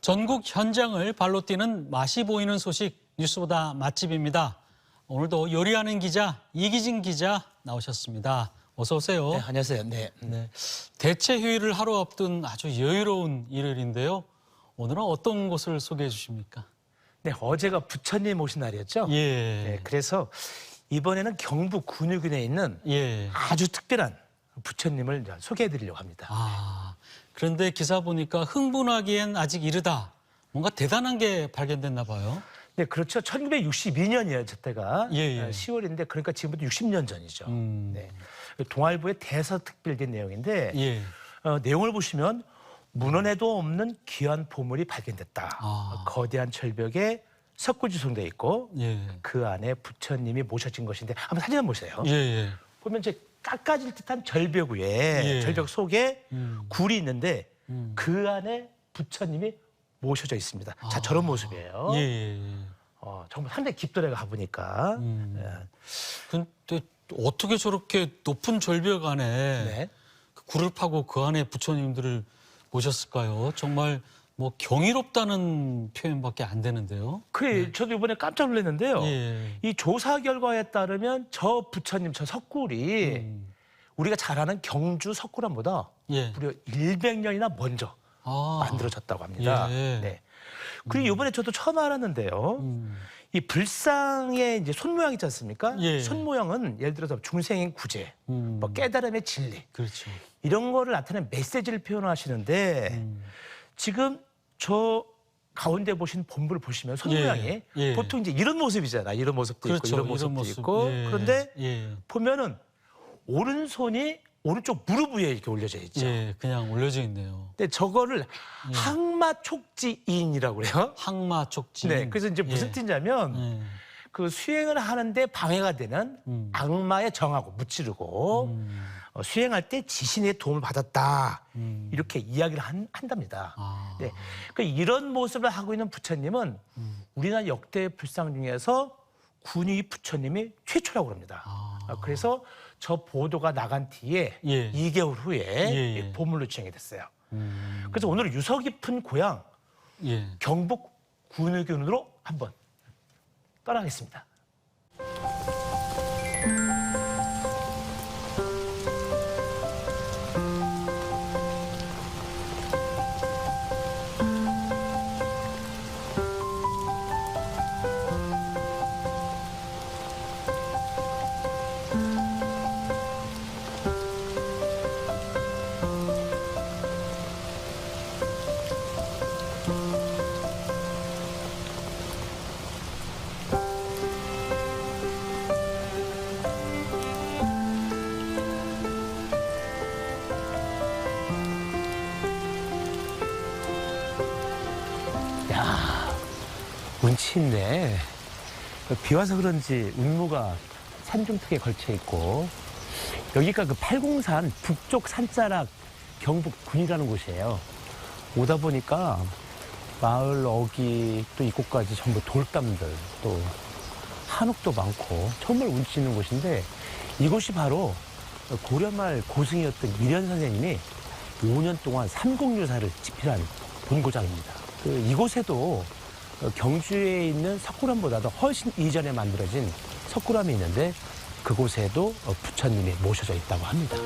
전국 현장을 발로 뛰는 맛이 보이는 소식 뉴스보다 맛집입니다. 오늘도 요리하는 기자 이기진 기자 나오셨습니다. 어서 오세요. 네, 안녕하세요. 네. 대체 휴일을 하루 앞둔 아주 여유로운 일요일인데요. 오늘은 어떤 곳을 소개해 주십니까? 네, 어제가 부처님 오신 날이었죠. 예. 네, 그래서 이번에는 경북 군유군에 있는 아주 특별한 부처님을 소개해 드리려고 합니다. 그런데 기사 보니까 흥분하기엔 아직 이르다. 뭔가 대단한 게 발견됐나 봐요. 네, 그렇죠. 1962년이에요, 저때가. 예. 10월인데 그러니까 지금부터 60년 전이죠. 네. 동아일보의 대서특필된 내용인데 내용을 보시면 문헌에도 없는 귀한 보물이 발견됐다. 거대한 절벽에 석굴지송돼 있고 그 안에 부처님이 모셔진 것인데 한번 사진 한번 보세요. 보면 이제 깎아질 듯한 절벽 위에 절벽 속에 굴이 있는데 그 안에 부처님이 모셔져 있습니다. 자, 저런 모습이에요. 정말 상당히 깊더라고요, 가보니까. 근데 어떻게 저렇게 높은 절벽 안에 그 굴을 파고 그 안에 부처님들을 모셨을까요? 정말 뭐 경이롭다는 표현밖에 안 되는데요. 그래, 저도 이번에 깜짝 놀랐는데요. 이 조사 결과에 따르면 저 부처님, 저 석굴이 우리가 잘 아는 경주 석굴암보다 무려 100년이나 먼저 만들어졌다고 합니다. 네. 그리고 이번에 저도 처음 알았는데요. 이 불상의 이제 손 모양 있지 않습니까? 손 모양은 예를 들어서 중생의 구제, 뭐 깨달음의 진리, 이런 거를 나타내는 메시지를 표현하시는데 지금 저 가운데 보신 본부를 보시면 손 모양이 보통 이제 이런 모습이잖아. 이런 모습도 있고 이런 모습도 있고. 그런데 보면은 오른손이 오른쪽 무릎 위에 이렇게 올려져 있죠. 그냥 올려져 있네요. 근데 저거를 항마촉지인이라고 그래요. 항마촉지인. 네, 그래서 이제 무슨 뜻이냐면 그 수행을 하는데 방해가 되는 악마에 정하고 무찌르고 수행할 때 지신의 도움을 받았다. 이렇게 이야기를 한답니다. 네, 그러니까 이런 모습을 하고 있는 부처님은 우리나라 역대 불상 중에서 군위 부처님이 최초라고 합니다. 그래서 저 보도가 나간 뒤에 2개월 후에 보물로 지정이 됐어요. 그래서 오늘 유서 깊은 고향 경북 군유군으로 한번 떠나겠습니다. 운치 있네. 비 와서 그런지 운무가 산중턱에 걸쳐 있고 여기가 그 팔공산 북쪽 산자락 경북 군이라는 곳이에요. 오다 보니까 마을 어귀 또 이곳까지 전부 돌담들 또 한옥도 많고 정말 운치 있는 곳인데 이곳이 바로 고려말 고승이었던 미련 선생님이 5년 동안 삼국유사를 집필한 본고장입니다. 이곳에도 경주에 있는 석굴암보다도 훨씬 이전에 만들어진 석굴암이 있는데 그곳에도 부처님이 모셔져 있다고 합니다.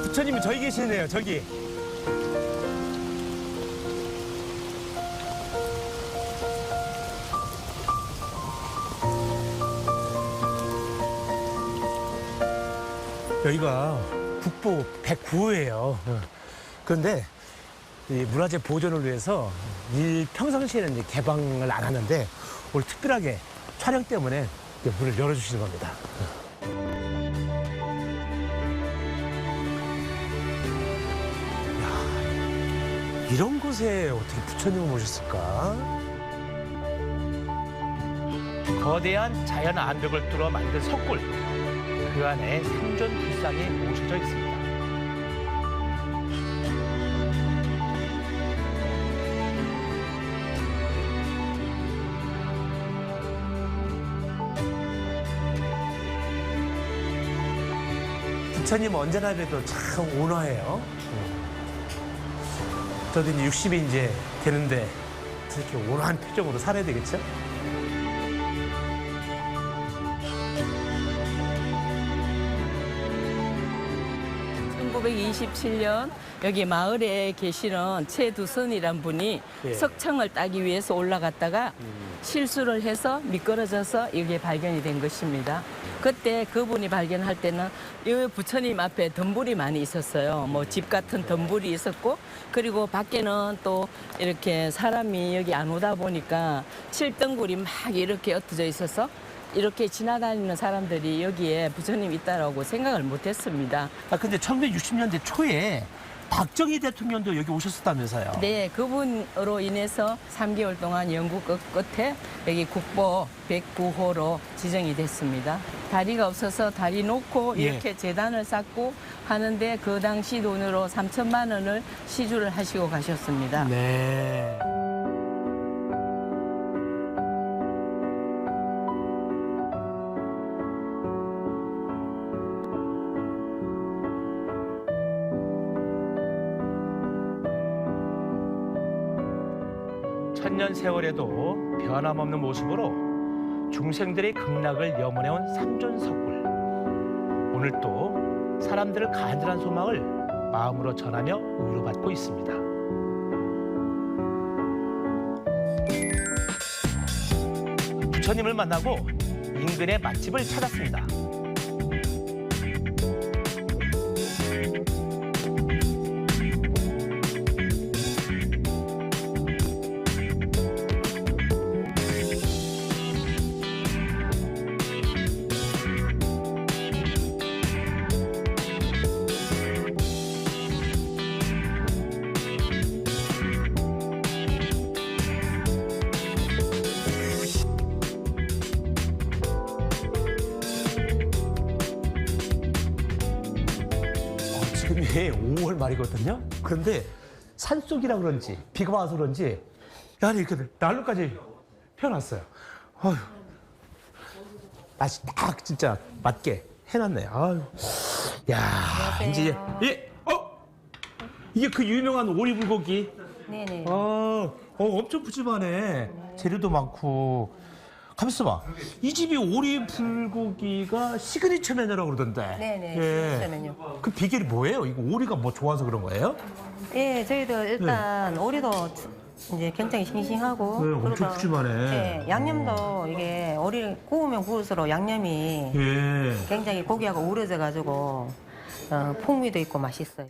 부처님이 저기 계시네요, 저기. 여기가 국보 109호예요. 그런데 이 문화재 보존을 위해서 평상시에는 이제 개방을 안 하는데 오늘 특별하게 촬영 때문에 문을 열어주시는 겁니다. 야, 이런 곳에 어떻게 부처님을 모셨을까? 거대한 자연 암벽을 뚫어 만든 석굴. 그 안에 생존 불상이 모셔져 있습니다. 부처님 언제나 봬도 참 온화해요. 저도 이제 60이 이제 되는데 이렇게 온화한 표정으로 살아야 되겠죠? 1927년 여기 마을에 계시는 최두선이란 분이 예. 석청을 따기 위해서 올라갔다가 실수를 해서 미끄러져서 이게 발견이 된 것입니다. 그때 그분이 발견할 때는 이 부처님 앞에 덤불이 많이 있었어요. 뭐 집 같은 덤불이 있었고, 그리고 밖에는 또 이렇게 사람이 여기 안 오다 보니까 칠등굴이 막 이렇게 흩어져 있어서 이렇게 지나다니는 사람들이 여기에 부처님 있다라고 생각을 못했습니다. 아 근데 1960년대 초에 박정희 대통령도 여기 오셨었다면서요? 네, 그분으로 인해서 3개월 동안 연구 끝에 여기 국보 109호로 지정이 됐습니다. 다리가 없어서 다리 놓고 예. 이렇게 재단을 쌓고 하는데 그 당시 돈으로 3천만 원을 시주를 하시고 가셨습니다. 네. 천년 세월에도 변함없는 모습으로 중생들의 극락을 염원해온 삼존석굴. 오늘 또 사람들의 간절한 소망을 마음으로 전하며 위로받고 있습니다. 부처님을 만나고 인근의 맛집을 찾았습니다. 지금이 5월 말이거든요. 그런데 산속이라 그런지 비가 와서 그런지 야니 이렇게 난로까지 펴놨어요. 어휴, 맛이 딱 진짜 맞게 해놨네. 아유, 야 이제 예, 이게 그 유명한 오리불고기. 네네. 엄청 푸짐하네. 재료도 많고. 가만있어 봐. 이 집이 오리 불고기가 시그니처 메뉴라고 그러던데. 네네, 시그니처 메뉴. 그 비결이 뭐예요? 이거 오리가 뭐 좋아서 그런 거예요? 예, 저희도 일단 오리도 이제 굉장히 싱싱하고. 네, 엄청 그리고, 푸짐하네. 예, 양념도 이게 오리를 구우면 구울수록 양념이 예. 굉장히 고기하고 우러져가지고 풍미도 있고 맛있어요.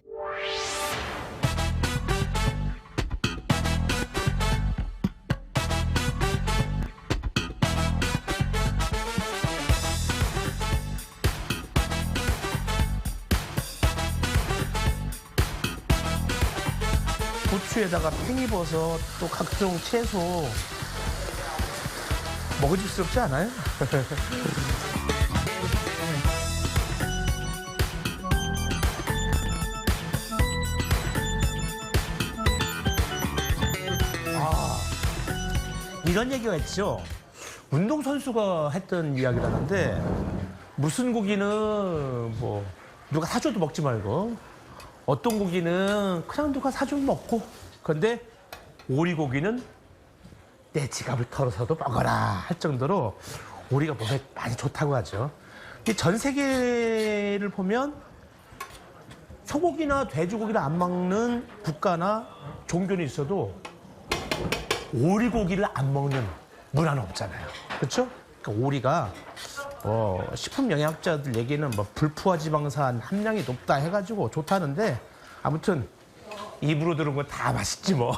고추에다가 팽이버섯 또 각종 채소 먹어질스럽지 않아요? 이런 얘기가 있죠. 운동선수가 했던 이야기라는데 무슨 고기는 뭐 누가 사줘도 먹지 말고 어떤 고기는 그냥 누가 사주면 먹고 그런데 오리고기는 내 지갑을 털어서도 먹어라 할 정도로 오리가 몸에 많이 좋다고 하죠. 전 세계를 보면 소고기나 돼지고기를 안 먹는 국가나 종교는 있어도 오리고기를 안 먹는 문화는 없잖아요. 그렇죠? 그러니까 오리가 식품 영양학자들 얘기는 뭐 불포화 지방산 함량이 높다 해가지고 좋다는데 아무튼 입으로 들은 건 다 맛있지 뭐.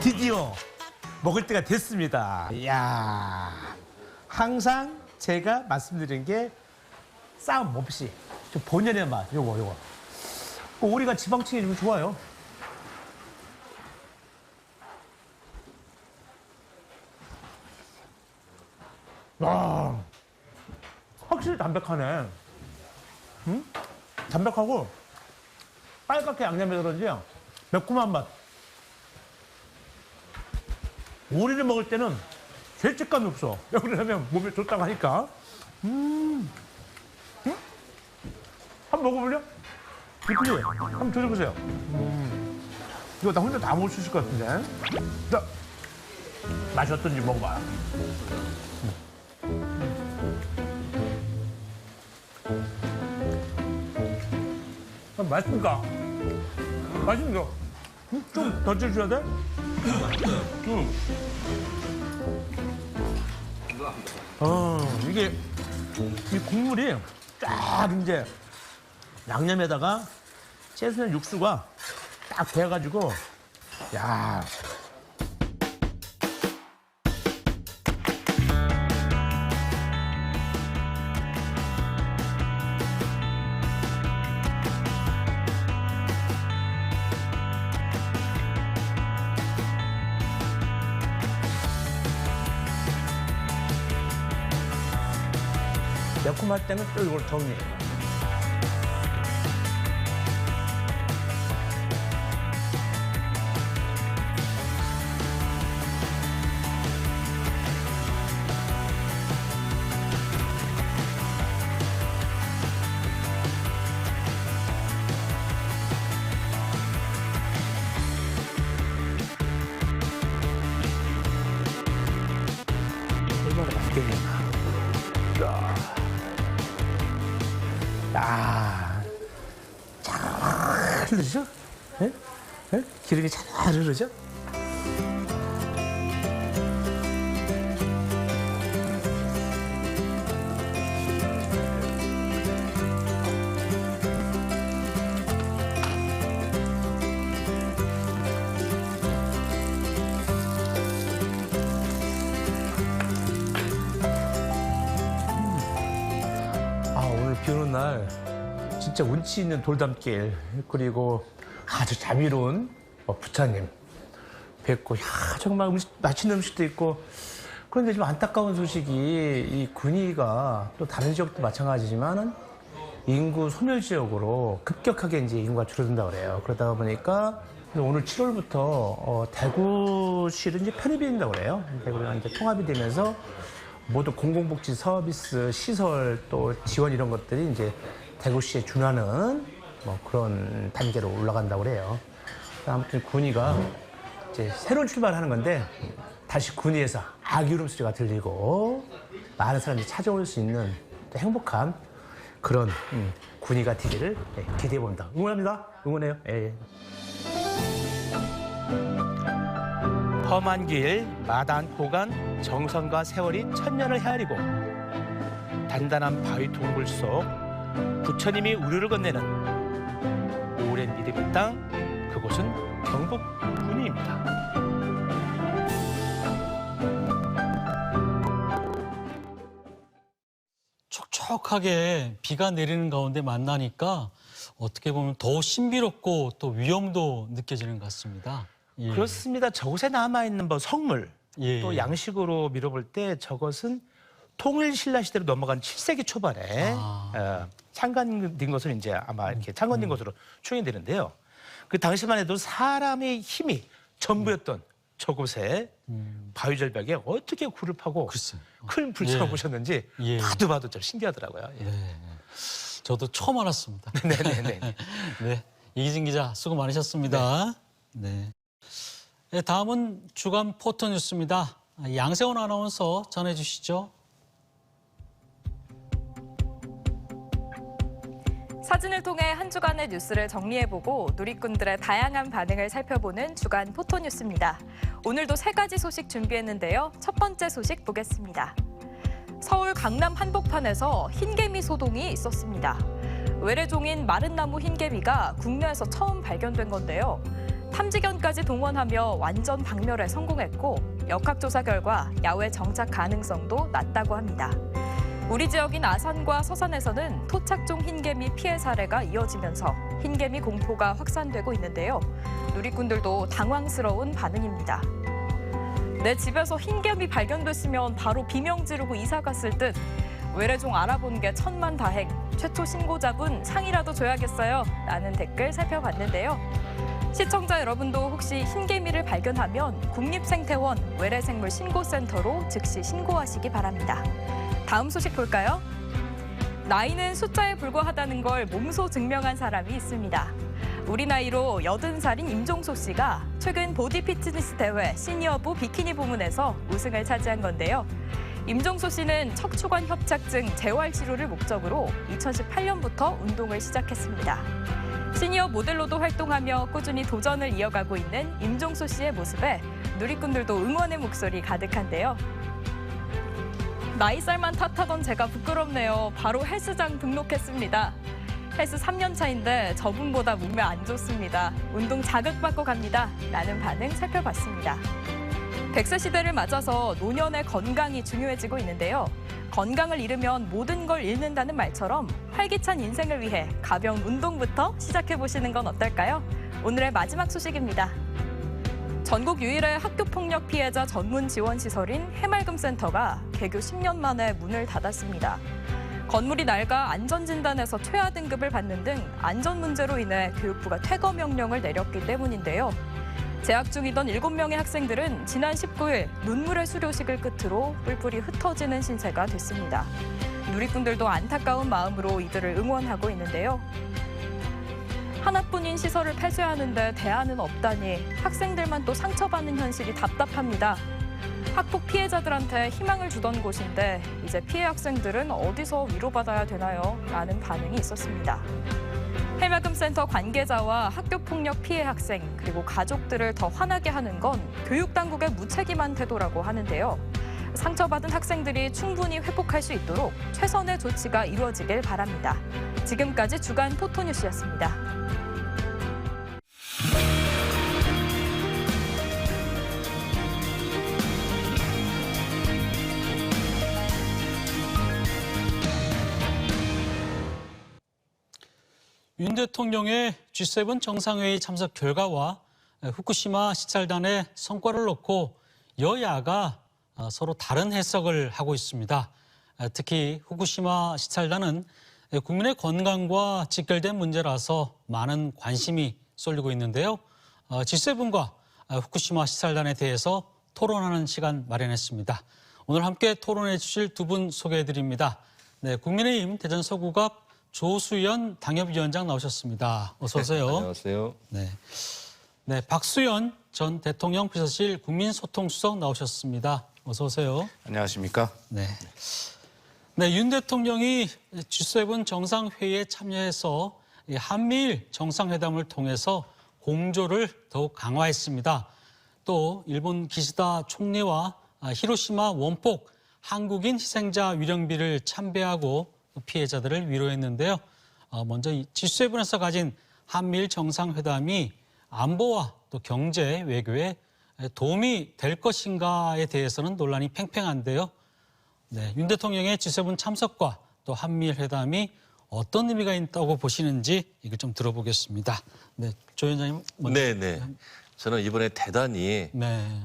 드디어 먹을 때가 됐습니다. 이야, 항상 제가 말씀드린 게 싸움 없이 좀 본연의 맛, 요거. 오리가 지방층이 좀 좋아요. 와, 확실히 담백하네. 응? 담백하고 빨갛게 양념해서 그런지 매콤한 맛. 오리를 먹을 때는 죄책감이 없어. 왜 그러냐면 몸에 좋다고 하니까. 응? 한번 먹어볼래? 이쁘지? 한번 드셔보세요. 이거 나 혼자 다 먹을 수 있을 것 같은데. 자, 맛이 어떤지 먹어봐. 맛있습니까? 맛있죠? 좀 더 쪄줘야 돼? 이게 이 국물이 쫙 이제 양념에다가 채소는 육수가 딱 배어가지고 야. 매콤할 때는 또 이걸 정리해요. 얼마나 맛있겠냐. 야, 잘 흐르죠? 예? 예? 기름이 잘 흐르죠? 비 오는 날 진짜 운치 있는 돌담길 그리고 아주 자비로운 부처님 뵙고 야 정말 맛있는 음식도 있고 그런데 좀 안타까운 소식이 이 군위가 또 다른 지역도 마찬가지지만은 인구 소멸 지역으로 급격하게 이제 인구가 줄어든다 그래요. 그러다 보니까 오늘 7월부터 대구시로 이제 편입이 된다고 그래요. 대구랑 이제 통합이 되면서 모두 공공복지 서비스, 시설 또 지원 이런 것들이 이제 대구시에 준하는 뭐 그런 단계로 올라간다고 그래요. 아무튼 군위가 이제 새로운 출발하는 건데 다시 군위에서 아기 울음소리가 들리고 많은 사람들이 찾아올 수 있는 또 행복한 그런 군위가 되기를 기대해 봅니다. 응원합니다. 응원해요. 예. 험한 길, 마당 호간, 정성과 세월이 천년을 헤아리고 단단한 바위 동굴 속 부처님이 우르르 건네는 오랜 믿음의 땅, 그곳은 경북 군위입니다. 촉촉하게 비가 내리는 가운데 만나니까 어떻게 보면 더 신비롭고 또 위험도 느껴지는 것 같습니다. 예. 그렇습니다. 저곳에 남아있는 뭐 성물, 예. 또 양식으로 미뤄볼 때 저것은 통일신라 시대로 넘어간 7세기 초반에 창건된 것을 이제 아마 이렇게 창건된 것으로 추정이 되는데요. 그 당시만 해도 사람의 힘이 전부였던 저곳에 바위절벽에 어떻게 굴을 파고 글쎄. 큰 불상을 보셨는지 봐도 좀 신기하더라고요. 예. 네. 저도 처음 알았습니다. 네네네. 네. 이기진 기자 수고 많으셨습니다. 네. 네, 다음은 주간 포토뉴스입니다. 양세원 아나운서 전해주시죠. 사진을 통해 한 주간의 뉴스를 정리해보고 누리꾼들의 다양한 반응을 살펴보는 주간 포토뉴스입니다. 오늘도 3가지 소식 준비했는데요. 첫 번째 소식 보겠습니다. 서울 강남 한복판에서 흰개미 소동이 있었습니다. 외래종인 마른나무 흰개미가 국내에서 처음 발견된 건데요. 탐지견까지 동원하며 완전 박멸에 성공했고 역학조사 결과 야외 정착 가능성도 낮다고 합니다. 우리 지역인 아산과 서산에서는 토착종 흰개미 피해 사례가 이어지면서 흰개미 공포가 확산되고 있는데요. 누리꾼들도 당황스러운 반응입니다. 내 집에서 흰개미 발견됐으면 바로 비명 지르고 이사 갔을 듯 외래종 알아본 게 천만다행. 최초 신고자분 상이라도 줘야겠어요. 라는 댓글 살펴봤는데요. 시청자 여러분도 혹시 흰개미를 발견하면 국립생태원 외래생물 신고센터로 즉시 신고하시기 바랍니다. 다음 소식 볼까요? 나이는 숫자에 불과하다는 걸 몸소 증명한 사람이 있습니다. 우리 나이로 80살인 임종소 씨가 최근 보디 피트니스 대회 시니어부 비키니 부문에서 우승을 차지한 건데요. 임종소 씨는 척추관 협착증 재활 치료를 목적으로 2018년부터 운동을 시작했습니다. 시니어 모델로도 활동하며 꾸준히 도전을 이어가고 있는 임종소 씨의 모습에 누리꾼들도 응원의 목소리 가득한데요. 나이살만 탓하던 제가 부끄럽네요. 바로 헬스장 등록했습니다. 헬스 3년 차인데 저분보다 몸에 안 좋습니다. 운동 자극받고 갑니다. 라는 반응 살펴봤습니다. 100세 시대를 맞아서 노년의 건강이 중요해지고 있는데요. 건강을 잃으면 모든 걸 잃는다는 말처럼 활기찬 인생을 위해 가벼운 운동부터 시작해보시는 건 어떨까요? 오늘의 마지막 소식입니다. 전국 유일의 학교폭력 피해자 전문 지원 시설인 해맑음센터가 개교 10년 만에 문을 닫았습니다. 건물이 낡아 안전진단에서 최하 등급을 받는 등 안전 문제로 인해 교육부가 퇴거 명령을 내렸기 때문인데요. 재학 중이던 7명의 학생들은 지난 19일 눈물의 수료식을 끝으로 뿔뿔이 흩어지는 신세가 됐습니다. 누리꾼들도 안타까운 마음으로 이들을 응원하고 있는데요. 하나뿐인 시설을 폐쇄하는데 대안은 없다니 학생들만 또 상처받는 현실이 답답합니다. 학폭 피해자들한테 희망을 주던 곳인데 이제 피해 학생들은 어디서 위로받아야 되나요? 라는 반응이 있었습니다. 해맑음센터 관계자와 학교폭력 피해 학생 그리고 가족들을 더 화나게 하는 건 교육당국의 무책임한 태도라고 하는데요. 상처받은 학생들이 충분히 회복할 수 있도록 최선의 조치가 이루어지길 바랍니다. 지금까지 주간 포토뉴스였습니다. 윤 대통령의 G7 정상회의 참석 결과와 후쿠시마 시찰단의 성과를 놓고 여야가 서로 다른 해석을 하고 있습니다. 특히 후쿠시마 시찰단은 국민의 건강과 직결된 문제라서 많은 관심이 쏠리고 있는데요. G7과 후쿠시마 시찰단에 대해서 토론하는 시간 마련했습니다. 오늘 함께 토론해 주실 두 분 소개해드립니다. 네, 국민의힘 대전 서구갑 조수연 당협위원장 나오셨습니다. 어서 오세요. 네, 안녕하세요. 네, 박수연 전 대통령 비서실 국민소통수석 나오셨습니다. 어서 오세요. 안녕하십니까? 네, 윤 대통령이 G7 정상회의에 참여해서 한미일 정상회담을 통해서 공조를 더욱 강화했습니다. 또 일본 기시다 총리와 히로시마 원폭 한국인 희생자 위령비를 참배하고 피해자들을 위로했는데요. 먼저 G7에서 가진 한미일 정상회담이 안보와 또 경제, 외교에 도움이 될 것인가에 대해서는 논란이 팽팽한데요. 네, 윤 대통령의 G7 참석과 또 한미일 회담이 어떤 의미가 있다고 보시는지 이걸 좀 들어보겠습니다. 네, 조 위원장님 먼저. 네. 저는 이번에 대단히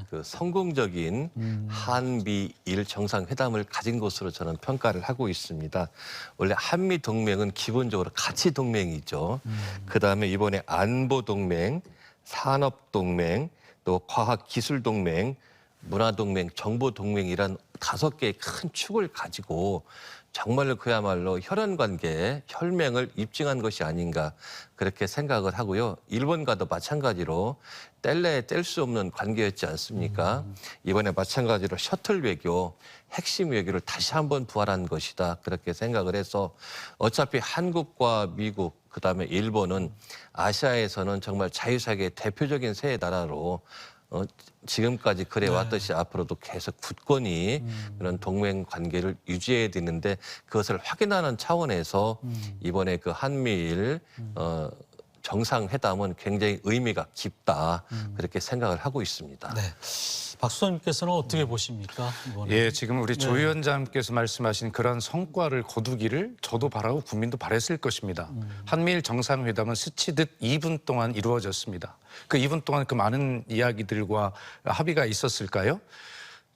그 성공적인 한미일 정상회담을 가진 것으로 저는 평가를 하고 있습니다. 원래 한미 동맹은 기본적으로 가치 동맹이죠. 그다음에 이번에 안보 동맹, 산업 동맹, 또 과학 기술 동맹, 문화 동맹, 정보 동맹이란 5개의 큰 축을 가지고 정말로 그야말로 혈연 관계, 혈맹을 입증한 것이 아닌가 그렇게 생각을 하고요. 일본과도 마찬가지로 뗄래야 뗄 수 없는 관계였지 않습니까? 이번에 마찬가지로 셔틀 외교, 핵심 외교를 다시 한번 부활한 것이다. 그렇게 생각을 해서 어차피 한국과 미국, 그다음에 일본은 아시아에서는 정말 자유세계의 대표적인 세 나라로 지금까지 그래 왔듯이 앞으로도 계속 굳건히 그런 동맹 관계를 유지해야 되는데 그것을 확인하는 차원에서 이번에 그 한미일 정상회담은 굉장히 의미가 깊다 그렇게 생각을 하고 있습니다. 네. 박수선님께서는 어떻게 보십니까? 이번에? 예, 지금 우리 조 위원장께서 말씀하신 그런 성과를 거두기를 저도 바라고 국민도 바랬을 것입니다. 한미일 정상회담은 스치듯 2분 동안 이루어졌습니다. 그 2분 동안 그 많은 이야기들과 합의가 있었을까요?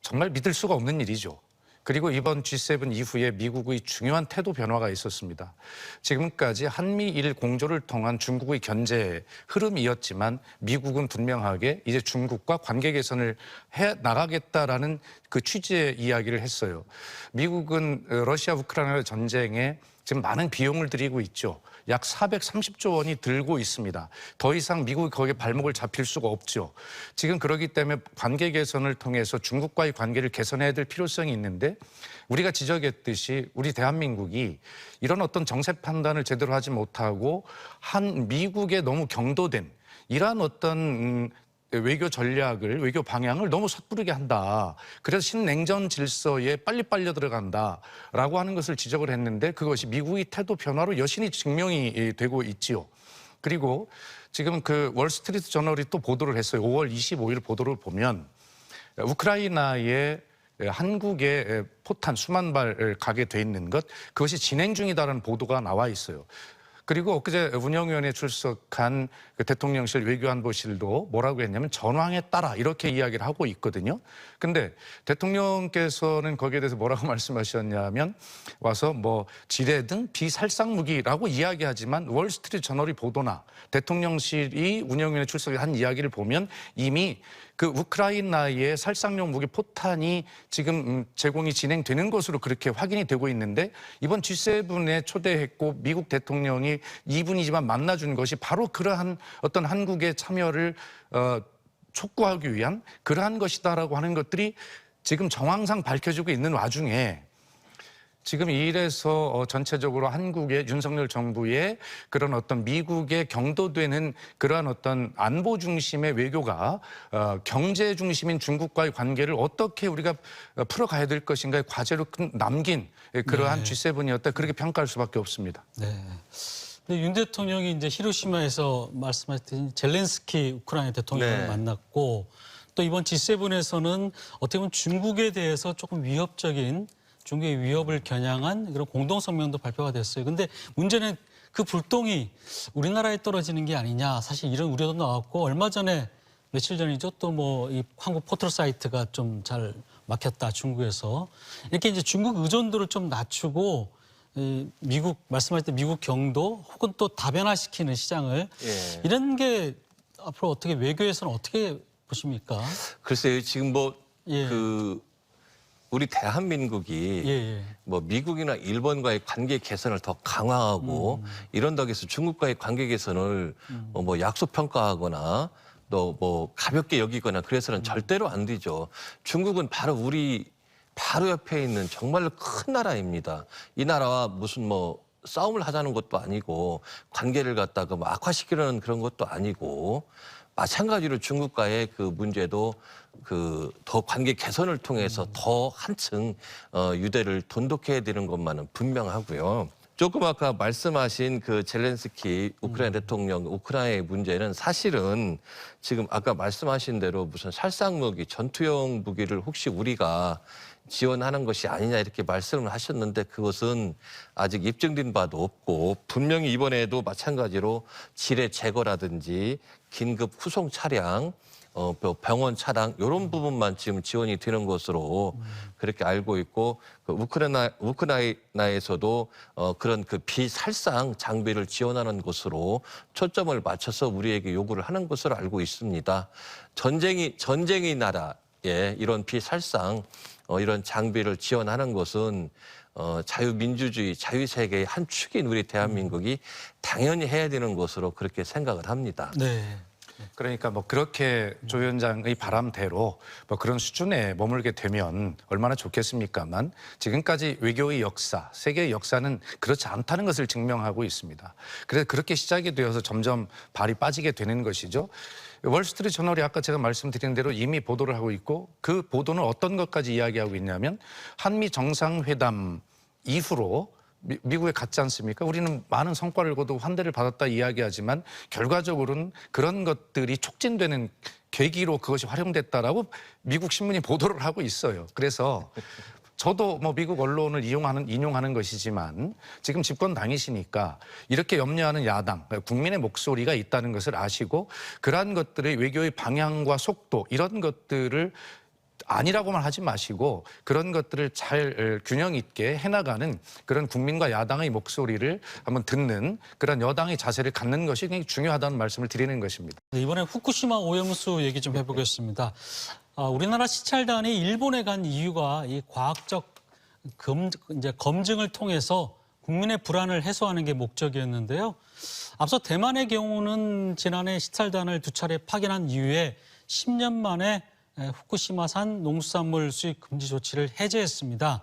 정말 믿을 수가 없는 일이죠. 그리고 이번 G7 이후에 미국의 중요한 태도 변화가 있었습니다. 지금까지 한미일 공조를 통한 중국의 견제 흐름이었지만 미국은 분명하게 이제 중국과 관계 개선을 해 나가겠다라는 그 취지의 이야기를 했어요. 미국은 러시아 우크라이나 전쟁에 지금 많은 비용을 들이고 있죠. 약 430조 원이 들고 있습니다. 더 이상 미국이 거기에 발목을 잡힐 수가 없죠. 지금 그러기 때문에 관계 개선을 통해서 중국과의 관계를 개선해야 될 필요성이 있는데 우리가 지적했듯이 우리 대한민국이 이런 어떤 정책 판단을 제대로 하지 못하고 한 미국에 너무 경도된 이러한 어떤 외교 전략을, 외교 방향을 너무 섣부르게 한다. 그래서 신냉전 질서에 빨리 빨려 들어간다라고 하는 것을 지적을 했는데 그것이 미국의 태도 변화로 여신이 증명이 되고 있지요. 그리고 지금 그 월스트리트 저널이 또 보도를 했어요. 5월 25일 보도를 보면 우크라이나에 한국의 포탄 수만 발 가게 돼 있는 것, 그것이 진행 중이다라는 보도가 나와 있어요. 그리고 엊그제 운영위원회에 출석한 그 대통령실 외교안보실도 뭐라고 했냐면 전황에 따라 이렇게 이야기를 하고 있거든요. 근데 대통령께서는 거기에 대해서 뭐라고 말씀하셨냐면 와서 뭐 지뢰 등 비살상 무기라고 이야기하지만 월스트리트 저널이 보도나 대통령실이 운영위원회 출석에 한 이야기를 보면 이미 그 우크라이나의 살상용 무기 포탄이 지금 제공이 진행되는 것으로 그렇게 확인이 되고 있는데 이번 G7에 초대했고 미국 대통령이 이분이지만 만나준 것이 바로 그러한 어떤 한국의 참여를 촉구하기 위한 그러한 것이다라고 하는 것들이 지금 정황상 밝혀지고 있는 와중에 지금 이래서 전체적으로 한국의 윤석열 정부의 그런 어떤 미국의 경도되는 그러한 어떤 안보 중심의 외교가 경제 중심인 중국과의 관계를 어떻게 우리가 풀어가야 될 것인가의 과제로 남긴 그러한 G7이었다. 그렇게 평가할 수밖에 없습니다. 네. 근데 윤 대통령이 이제 히로시마에서 말씀하셨듯이 젤렌스키 우크라이나 대통령을 만났고 또 이번 G7에서는 어떻게 보면 중국에 대해서 조금 위협적인 중국의 위협을 겨냥한 그런 공동성명도 발표가 됐어요. 근데 문제는 그 불똥이 우리나라에 떨어지는 게 아니냐. 사실 이런 우려도 나왔고 얼마 전에 며칠 전이죠. 또 뭐 이 한국 포털 사이트가 좀 잘 막혔다. 중국에서. 이렇게 이제 중국 의존도를 좀 낮추고 미국 말씀하실 때 미국 경도 혹은 또 다변화시키는 시장을 이런 게 앞으로 어떻게 외교에서는 어떻게 보십니까? 글쎄요. 지금 뭐 우리 대한민국이 뭐 미국이나 일본과의 관계 개선을 더 강화하고 이런 덕에서 중국과의 관계 개선을 뭐 약소평가하거나 또 뭐 가볍게 여기거나 그래서는 절대로 안 되죠. 중국은 바로 우리 바로 옆에 있는 정말로 큰 나라입니다. 이 나라와 무슨 뭐 싸움을 하자는 것도 아니고 관계를 갖다가 뭐 악화시키려는 그런 것도 아니고 마찬가지로 중국과의 그 문제도 그 더 관계 개선을 통해서 더 한층 유대를 돈독해야 되는 것만은 분명하고요. 조금 아까 말씀하신 그 젤렌스키 우크라이나 대통령 우크라이나의 문제는 사실은 지금 아까 말씀하신 대로 무슨 살상무기, 전투용 무기를 혹시 우리가 지원하는 것이 아니냐 이렇게 말씀을 하셨는데 그것은 아직 입증된 바도 없고 분명히 이번에도 마찬가지로 지뢰 제거라든지 긴급 후송 차량, 병원 차량 이런 부분만 지금 지원이 되는 것으로 그렇게 알고 있고 그 우크라이나에서도 그런 그 비살상 장비를 지원하는 것으로 초점을 맞춰서 우리에게 요구를 하는 것으로 알고 있습니다. 전쟁의 나라에 이런 비살상 이런 장비를 지원하는 것은 자유민주주의, 자유세계의 한 축인 우리 대한민국이 당연히 해야 되는 것으로 그렇게 생각을 합니다. 네. 그러니까 뭐 그렇게 조 위원장의 바람대로 뭐 그런 수준에 머물게 되면 얼마나 좋겠습니까만 지금까지 외교의 역사, 세계의 역사는 그렇지 않다는 것을 증명하고 있습니다. 그래서 그렇게 시작이 되어서 점점 발이 빠지게 되는 것이죠. 월스트리트 저널이 아까 제가 말씀드린 대로 이미 보도를 하고 있고 그 보도는 어떤 것까지 이야기하고 있냐면 한미 정상회담 이후로 미국에 갔지 않습니까? 우리는 많은 성과를 거두고 환대를 받았다 이야기하지만 결과적으로는 그런 것들이 촉진되는 계기로 그것이 활용됐다라고 미국 신문이 보도를 하고 있어요. 그래서 저도 뭐 미국 언론을 인용하는 것이지만 지금 집권당이시니까 이렇게 염려하는 야당, 국민의 목소리가 있다는 것을 아시고 그러한 것들의 외교의 방향과 속도 이런 것들을 아니라고만 하지 마시고 그런 것들을 잘 균형 있게 해나가는 그런 국민과 야당의 목소리를 한번 듣는 그런 여당의 자세를 갖는 것이 굉장히 중요하다는 말씀을 드리는 것입니다. 네, 이번에 후쿠시마 오염수 얘기 좀 해보겠습니다. 우리나라 시찰단이 일본에 간 이유가 이 과학적 검증을 통해서 국민의 불안을 해소하는 게 목적이었는데요. 앞서 대만의 경우는 지난해 시찰단을 2차례 파견한 이후에 10년 만에 후쿠시마산 농수산물 수입 금지 조치를 해제했습니다.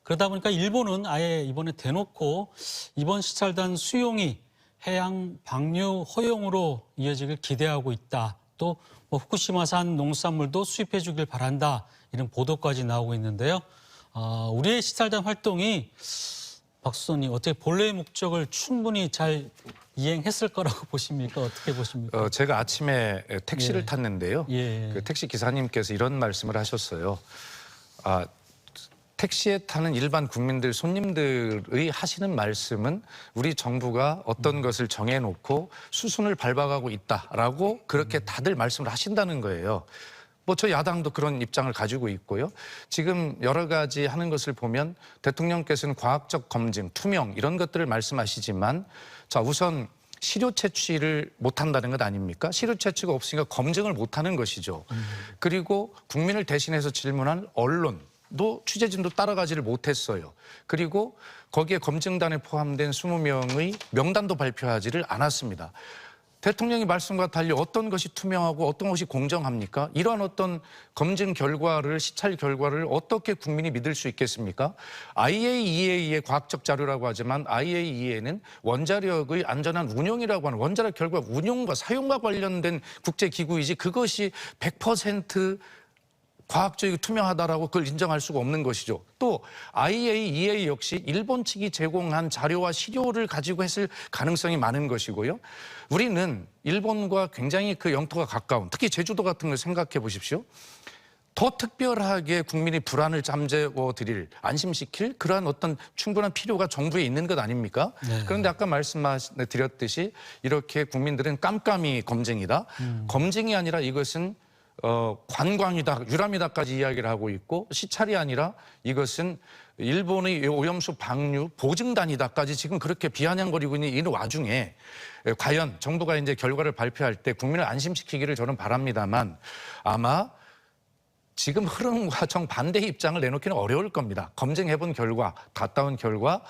그러다 보니까 일본은 아예 이번에 대놓고 이번 시찰단 수용이 해양 방류 허용으로 이어지길 기대하고 있다. 또 후쿠시마산 농수산물도 수입해 주길 바란다. 이런 보도까지 나오고 있는데요. 우리의 시찰단 활동이 박수선님 어떻게 본래의 목적을 충분히 잘 이행했을 거라고 보십니까? 어떻게 보십니까? 제가 아침에 택시를 예. 탔는데요. 예. 그 택시 기사님께서 이런 말씀을 하셨어요. 택시에 타는 일반 국민들, 손님들의 하시는 말씀은 우리 정부가 어떤 것을 정해놓고 수순을 밟아가고 있다라고 그렇게 다들 말씀을 하신다는 거예요. 저 야당도 그런 입장을 가지고 있고요. 지금 여러 가지 하는 것을 보면 대통령께서는 과학적 검증, 투명 이런 것들을 말씀하시지만 자, 우선 시료 채취를 못한다는 것 아닙니까? 시료 채취가 없으니까 검증을 못하는 것이죠. 그리고 국민을 대신해서 질문한 언론도 취재진도 따라가지를 못했어요. 그리고 거기에 검증단에 포함된 20명의 명단도 발표하지를 않았습니다. 대통령의 말씀과 달리 어떤 것이 투명하고 어떤 것이 공정합니까? 이러한 어떤 검증 결과를, 시찰 결과를 어떻게 국민이 믿을 수 있겠습니까? IAEA의 과학적 자료라고 하지만 IAEA는 원자력의 안전한 운용이라고 하는 원자력 결과 운용과 사용과 관련된 국제기구이지 그것이 100% 과학적이고 투명하다라고 그걸 인정할 수가 없는 것이죠. 또 IAEA 역시 일본 측이 제공한 자료와 시료를 가지고 했을 가능성이 많은 것이고요. 우리는 일본과 굉장히 그 영토가 가까운 특히 제주도 같은 걸 생각해 보십시오. 더 특별하게 국민의 불안을 잠재워 드릴, 안심시킬 그러한 어떤 충분한 필요가 정부에 있는 것 아닙니까? 네. 그런데 아까 말씀드렸듯이 이렇게 국민들은 깜깜이 검증이다. 검증이 아니라 이것은 관광이다, 유람이다까지 이야기를 하고 있고 시찰이 아니라 이것은 일본의 오염수 방류 보증단이다까지 지금 그렇게 비아냥거리고 있는 이 와중에 과연 정부가 이제 결과를 발표할 때 국민을 안심시키기를 저는 바랍니다만 아마 지금 흐름과 정반대의 입장을 내놓기는 어려울 겁니다. 검증해본 결과, 갔다 온 결과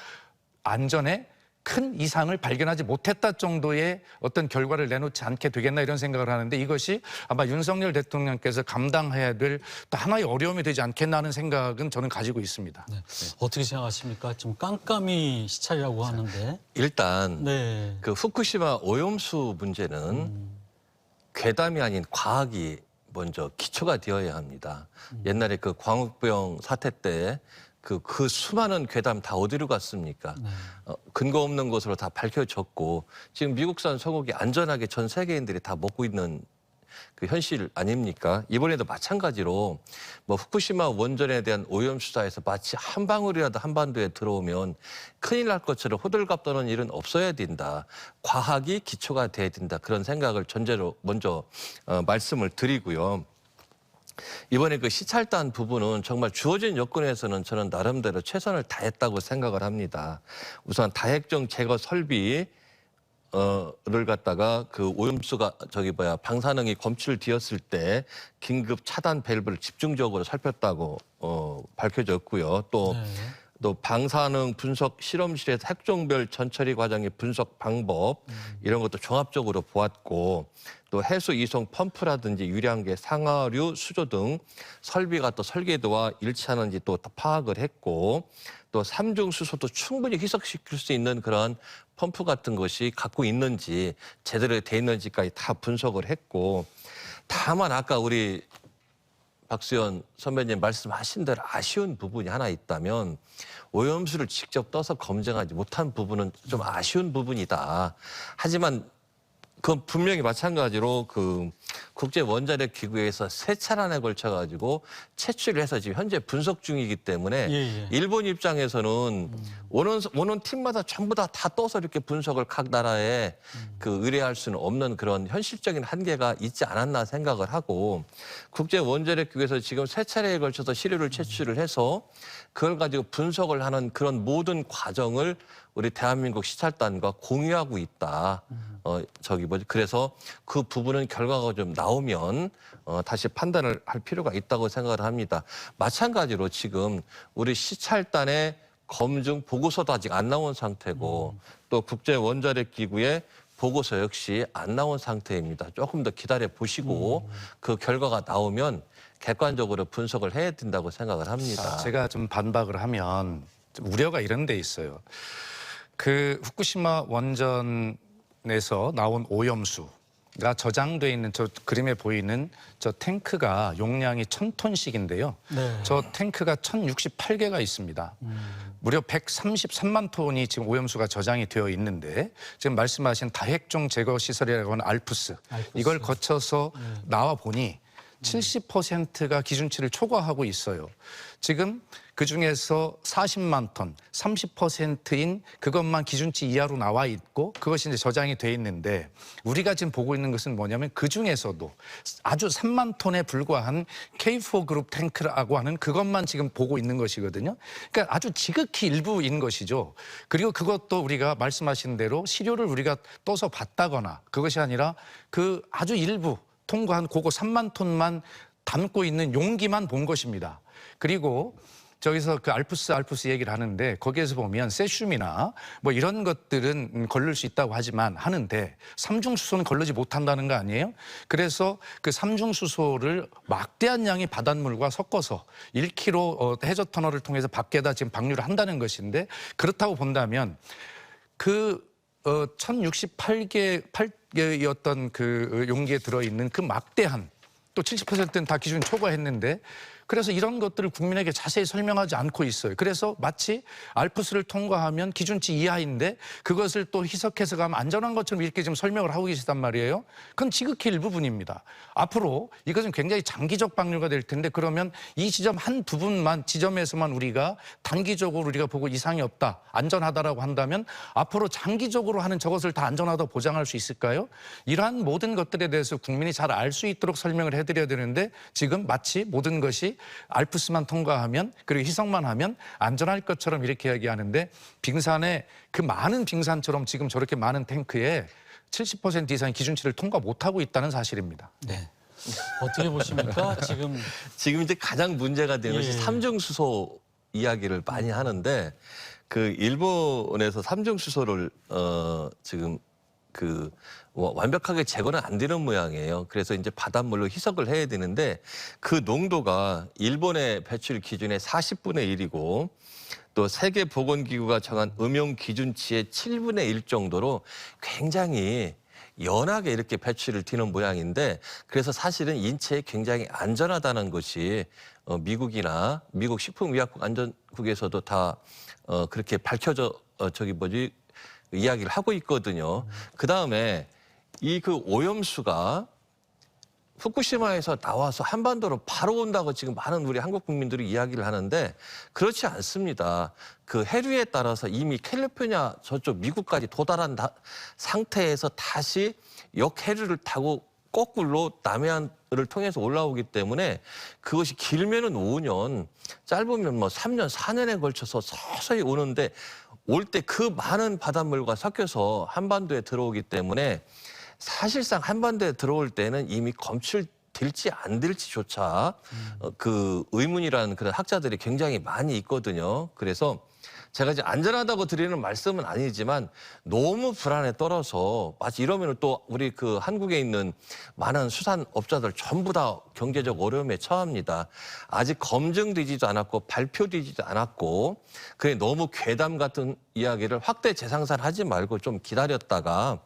안전에 큰 이상을 발견하지 못했다 정도의 어떤 결과를 내놓지 않게 되겠나 이런 생각을 하는데 이것이 아마 윤석열 대통령께서 감당해야 될 또 하나의 어려움이 되지 않겠나 하는 생각은 저는 가지고 있습니다. 네. 어떻게 생각하십니까? 좀 깜깜이 시찰이라고 하는데. 일단 네. 그 후쿠시마 오염수 문제는 괴담이 아닌 과학이 먼저 기초가 되어야 합니다. 옛날에 그 광우병 사태 때 그 수많은 괴담 다 어디로 갔습니까? 네. 근거 없는 것으로 다 밝혀졌고 지금 미국산 소고기 안전하게 전 세계인들이 다 먹고 있는 그 현실 아닙니까? 이번에도 마찬가지로 후쿠시마 원전에 대한 오염 수사에서 마치 한 방울이라도 한반도에 들어오면 큰일 날 것처럼 호들갑 떠는 일은 없어야 된다. 과학이 기초가 돼야 된다. 그런 생각을 전제로 먼저 말씀을 드리고요. 이번에 그 시찰단 부분은 정말 주어진 여건에서는 저는 나름대로 최선을 다했다고 생각을 합니다. 우선 다핵정 제거 설비 를 갖다가 그 오염수가 방사능이 검출되었을 때 긴급 차단 밸브를 집중적으로 살폈다고 밝혀졌고요. 또 방사능 분석 실험실에서 핵종별 전처리 과정의 분석 방법 이런 것도 종합적으로 보았고 또 해수 이송 펌프라든지 유량계 상하류 수조 등 설비가 또 설계도와 일치하는지 또 파악을 했고 또 삼중 수소도 충분히 희석시킬 수 있는 그런 펌프 같은 것이 갖고 있는지 제대로 돼 있는지까지 다 분석을 했고 다만 아까 우리 박수현 선배님 말씀하신 대로 아쉬운 부분이 하나 있다면 오염수를 직접 떠서 검증하지 못한 부분은 좀 아쉬운 부분이다. 하지만 그건 분명히 마찬가지로 그 국제 원자력 기구에서 세 차례에 걸쳐 가지고 채취를 해서 지금 현재 분석 중이기 때문에 일본 입장에서는 오는 팀마다 전부 다 떠서 이렇게 분석을 각 나라에 그 의뢰할 수는 없는 그런 현실적인 한계가 있지 않았나 생각을 하고 국제 원자력 기구에서 지금 세 차례에 걸쳐서 시료를 채취를 해서 그걸 가지고 분석을 하는 그런 모든 과정을 우리 대한민국 시찰단과 공유하고 있다. 그래서 그 부분은 결과가 좀 나오면 다시 판단을 할 필요가 있다고 생각을 합니다. 마찬가지로 지금 우리 시찰단의 검증 보고서도 아직 안 나온 상태고 또 국제 원자력 기구의 보고서 역시 안 나온 상태입니다. 조금 더 기다려 보시고 그 결과가 나오면 객관적으로 분석을 해야 된다고 생각을 합니다. 제가 좀 반박을 하면 좀 우려가 이런 데 있어요. 그 후쿠시마 원전에서 나온 오염수가 저장돼 있는 저 그림에 보이는 저 탱크가 용량이 1000톤씩인데요. 네. 저 탱크가 1068개가 있습니다. 무려 133만 톤이 지금 오염수가 저장이 되어 있는데 지금 말씀하신 다핵종 제거 시설이라고 하는 알프스. 이걸 거쳐서 나와 보니 70%가 기준치를 초과하고 있어요. 지금 그중에서 40만 톤, 30%인 그것만 기준치 이하로 나와 있고 그것이 이제 저장이 돼 있는데 우리가 지금 보고 있는 것은 뭐냐면 그중에서도 아주 3만 톤에 불과한 K4 그룹 탱크라고 하는 그것만 지금 보고 있는 것이거든요. 그러니까 아주 지극히 일부인 것이죠. 그리고 그것도 우리가 말씀하신 대로 시료를 우리가 떠서 봤다거나 그것이 아니라 그 아주 일부 통과한 그거 3만 톤만 담고 있는 용기만 본 것입니다. 그리고 저기서 그 알프스 얘기를 하는데 거기에서 보면 세슘이나 뭐 이런 것들은 걸릴 수 있다고 하는데 삼중수소는 걸르지 못한다는 거 아니에요? 그래서 그 삼중수소를 막대한 양의 바닷물과 섞어서 1km 해저 터널을 통해서 밖에다 지금 방류를 한다는 것인데 그렇다고 본다면 그 1068개였던 그 용기에 들어있는 그 막대한 또 70%는 다 기준 초과했는데 그래서 이런 것들을 국민에게 자세히 설명하지 않고 있어요. 그래서 마치 알프스를 통과하면 기준치 이하인데 그것을 또 희석해서 가면 안전한 것처럼 이렇게 지금 설명을 하고 계시단 말이에요. 그건 지극히 일부분입니다. 앞으로 이것은 굉장히 장기적 방류가 될 텐데 그러면 이 지점 한 부분만 지점에서만 우리가 단기적으로 우리가 보고 이상이 없다, 안전하다라고 한다면 앞으로 장기적으로 하는 저것을 다 안전하다고 보장할 수 있을까요? 이러한 모든 것들에 대해서 국민이 잘 알 수 있도록 설명을 해드려야 되는데 지금 마치 모든 것이 알프스만 통과하면 그리고 희석만 하면 안전할 것처럼 이렇게 이야기하는데 빙산에 그 많은 빙산처럼 지금 저렇게 많은 탱크에 70% 이상의 기준치를 통과 못하고 있다는 사실입니다. 네. 어떻게 보십니까? 지금 이제 가장 문제가 되는 것이 삼중수소 이야기를 많이 하는데 그 일본에서 삼중수소를 지금 그 완벽하게 제거는 안 되는 모양이에요. 그래서 이제 바닷물로 희석을 해야 되는데 그 농도가 일본의 배출 기준의 40분의 1이고 또 세계보건기구가 정한 음용 기준치의 7분의 1 정도로 굉장히 연하게 이렇게 배출을 튀는 모양인데 그래서 사실은 인체에 굉장히 안전하다는 것이 미국이나 미국 식품의약국 안전국에서도 다 그렇게 밝혀져 이야기를 하고 있거든요. 그다음에 이 그 오염수가 후쿠시마에서 나와서 한반도로 바로 온다고 지금 많은 우리 한국 국민들이 이야기를 하는데 그렇지 않습니다. 그 해류에 따라서 이미 캘리포니아 저쪽 미국까지 도달한 상태에서 다시 역해류를 타고 거꾸로 남해안을 통해서 올라오기 때문에 그것이 길면은 5년, 짧으면 뭐 3년, 4년에 걸쳐서 서서히 오는데 올 때 그 많은 바닷물과 섞여서 한반도에 들어오기 때문에 사실상 한반도에 들어올 때는 이미 검출될지 안 될지조차 그 의문이라는 그런 학자들이 굉장히 많이 있거든요. 그래서 제가 이제 안전하다고 드리는 말씀은 아니지만 너무 불안에 떨어서 마치 이러면 또 우리 그 한국에 있는 많은 수산업자들 전부 다 경제적 어려움에 처합니다. 아직 검증되지도 않았고 발표되지도 않았고 그래 너무 괴담 같은 이야기를 확대 재상산하지 말고 좀 기다렸다가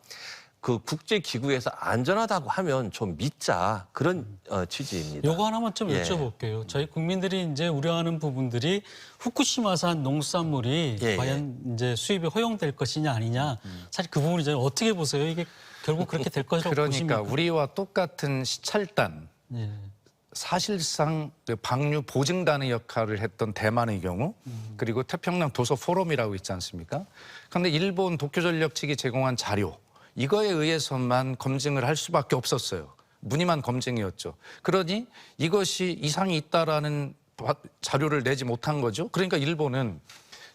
그 국제기구에서 안전하다고 하면 좀 믿자 그런 취지입니다. 요거 하나만 좀 여쭤볼게요. 저희 국민들이 이제 우려하는 부분들이 후쿠시마산 농수산물이 과연 이제 수입이 허용될 것이냐 아니냐. 사실 그 부분이 저는 어떻게 보세요? 이게 결국 그렇게 될 것이라고 보십니까? 그러니까 우리와 똑같은 시찰단, 사실상 그 방류 보증단의 역할을 했던 대만의 경우, 그리고 태평양 도서 포럼이라고 있지 않습니까? 그런데 일본 도쿄전력 측이 제공한 자료, 이거에 의해서만 검증을 할 수밖에 없었어요. 무늬만 검증이었죠. 그러니 이것이 이상이 있다라는 자료를 내지 못한 거죠. 그러니까 일본은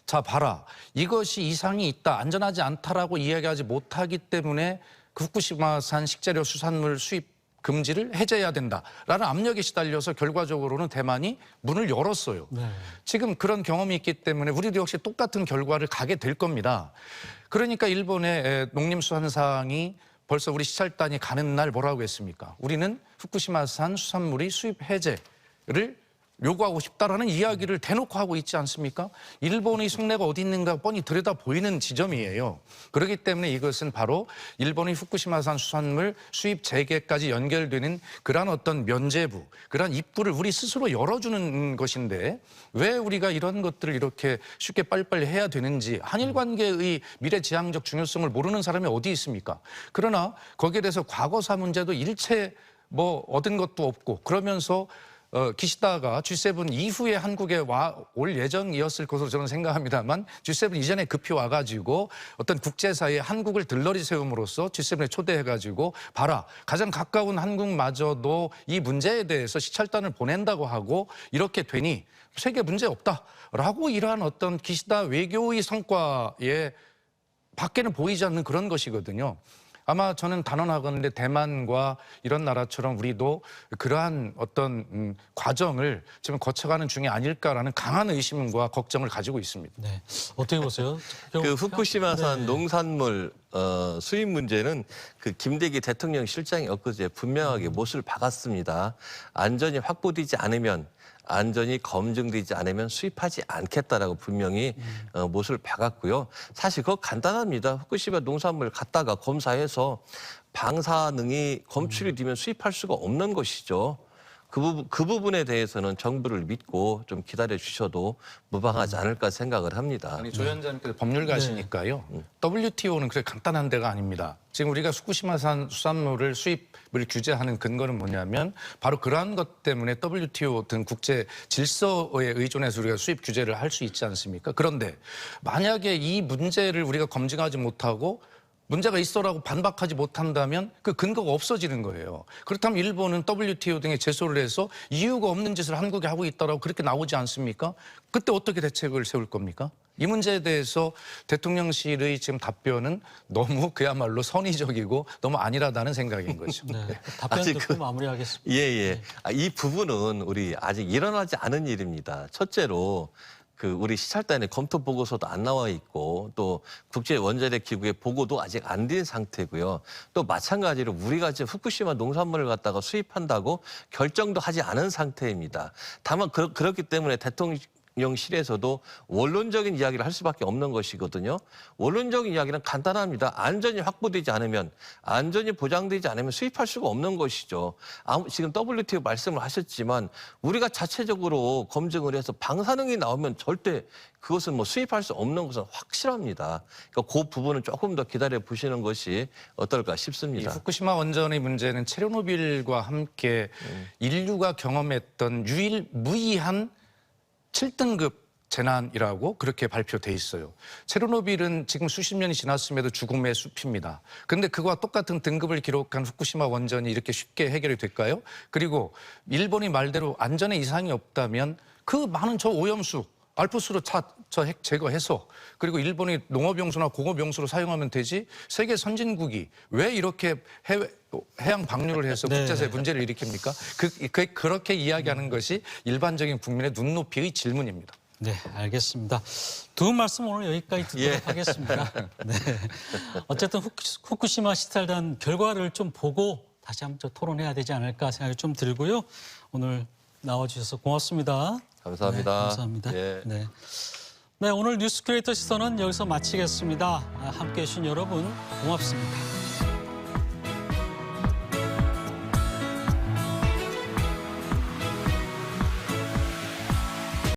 자 봐라, 이것이 이상이 있다, 안전하지 않다라고 이야기하지 못하기 때문에 후쿠시마산 식재료 수산물 수입 금지를 해제해야 된다라는 압력에 시달려서 결과적으로는 대만이 문을 열었어요. 지금 그런 경험이 있기 때문에 우리도 역시 똑같은 결과를 가게 될 겁니다. 그러니까 일본의 농림수산상이 벌써 우리 시찰단이 가는 날 뭐라고 했습니까? 우리는 후쿠시마산 수산물이 수입 해제를 요구하고 싶다라는 이야기를 대놓고 하고 있지 않습니까? 일본의 속내가 어디 있는가 뻔히 들여다 보이는 지점이에요. 그렇기 때문에 이것은 바로 일본의 후쿠시마산 수산물 수입 재개까지 연결되는 그러한 어떤 면제부, 그러한 입구를 우리 스스로 열어주는 것인데 왜 우리가 이런 것들을 이렇게 쉽게 빨리빨리 해야 되는지 한일 관계의 미래지향적 중요성을 모르는 사람이 어디 있습니까? 그러나 거기에 대해서 과거사 문제도 일체 뭐 얻은 것도 없고 그러면서 기시다가 G7 이후에 한국에 올 예정이었을 것으로 저는 생각합니다만 G7 이전에 급히 와가지고 어떤 국제사회에 한국을 들러리 세움으로써 G7에 초대해가지고 봐라, 가장 가까운 한국마저도 이 문제에 대해서 시찰단을 보낸다고 하고 이렇게 되니 세계 문제 없다라고 이러한 어떤 기시다 외교의 성과에 밖에는 보이지 않는 그런 것이거든요. 아마 저는 단언하건대 대만과 이런 나라처럼 우리도 그러한 어떤 과정을 지금 거쳐가는 중이 아닐까라는 강한 의심과 걱정을 가지고 있습니다. 네. 어떻게 보세요? 그 후쿠시마산 농산물 수입 문제는 그 김대기 대통령 실장이 엊그제 분명하게 못을 박았습니다. 안전이 확보되지 않으면 안전이 검증되지 않으면 수입하지 않겠다라고 분명히 못을 박았고요. 사실 그거 간단합니다. 후쿠시마 농산물 갖다가 검사해서 방사능이 검출이 되면 수입할 수가 없는 것이죠. 그 부분에 대해서는 정부를 믿고 좀 기다려 주셔도 무방하지 않을까 생각을 합니다. 아니, 조연자님께서 법률가시니까요. WTO는 그렇게 간단한 데가 아닙니다. 지금 우리가 후쿠시마산 수산물을 수입을 규제하는 근거는 뭐냐면 바로 그러한 것 때문에 WTO 등 국제 질서에 의존해서 우리가 수입 규제를 할 수 있지 않습니까? 그런데 만약에 이 문제를 우리가 검증하지 못하고 문제가 있어라고 반박하지 못한다면 그 근거가 없어지는 거예요. 그렇다면 일본은 WTO 등에 제소를 해서 이유가 없는 짓을 한국이 하고 있다라고 그렇게 나오지 않습니까? 그때 어떻게 대책을 세울 겁니까? 이 문제에 대해서 대통령실의 지금 답변은 너무 그야말로 선의적이고 너무 안일하다는 생각인 거죠. 네. 답변 듣고 마무리하겠습니다. 예. 이 부분은 우리 아직 일어나지 않은 일입니다. 첫째로 그 우리 시찰단의 검토 보고서도 안 나와 있고 또 국제 원자력 기구의 보고도 아직 안 된 상태고요. 또 마찬가지로 우리가 지금 후쿠시마 농산물을 갖다가 수입한다고 결정도 하지 않은 상태입니다. 다만 그렇기 때문에 대통령실에서도 원론적인 이야기를 할 수밖에 없는 것이거든요. 원론적인 이야기는 간단합니다. 안전이 확보되지 않으면, 안전이 보장되지 않으면 수입할 수가 없는 것이죠. 지금 WTO 말씀을 하셨지만 우리가 자체적으로 검증을 해서 방사능이 나오면 절대 그것은 뭐 수입할 수 없는 것은 확실합니다. 그러니까 그 부분은 조금 더 기다려 보시는 것이 어떨까 싶습니다. 이 후쿠시마 원전의 문제는 체르노빌과 함께 인류가 경험했던 유일무이한 7등급 재난이라고 그렇게 발표돼 있어요. 체르노빌은 지금 수십 년이 지났음에도 죽음의 숲입니다. 그런데 그와 똑같은 등급을 기록한 후쿠시마 원전이 이렇게 쉽게 해결이 될까요? 그리고 일본이 말대로 안전에 이상이 없다면 그 많은 저 오염수 알프스로 저 핵 제거해서 그리고 일본이 농업용수나 공업용수로 사용하면 되지 세계 선진국이 왜 이렇게 해양 방류를 해서 국제사회 문제를 일으킵니까? 그렇게 이야기하는 것이 일반적인 국민의 눈높이의 질문입니다. 네, 알겠습니다. 두 분 말씀 오늘 여기까지 듣도록 하겠습니다. 네. 어쨌든 후쿠시마 시찰단 결과를 좀 보고 다시 한번 토론해야 되지 않을까 생각이 좀 들고요. 오늘 나와주셔서 고맙습니다. 감사합니다. 네, 감사합니다. 예. 네, 오늘 뉴스 큐레이터 시선은 여기서 마치겠습니다. 함께해 주신 여러분 고맙습니다.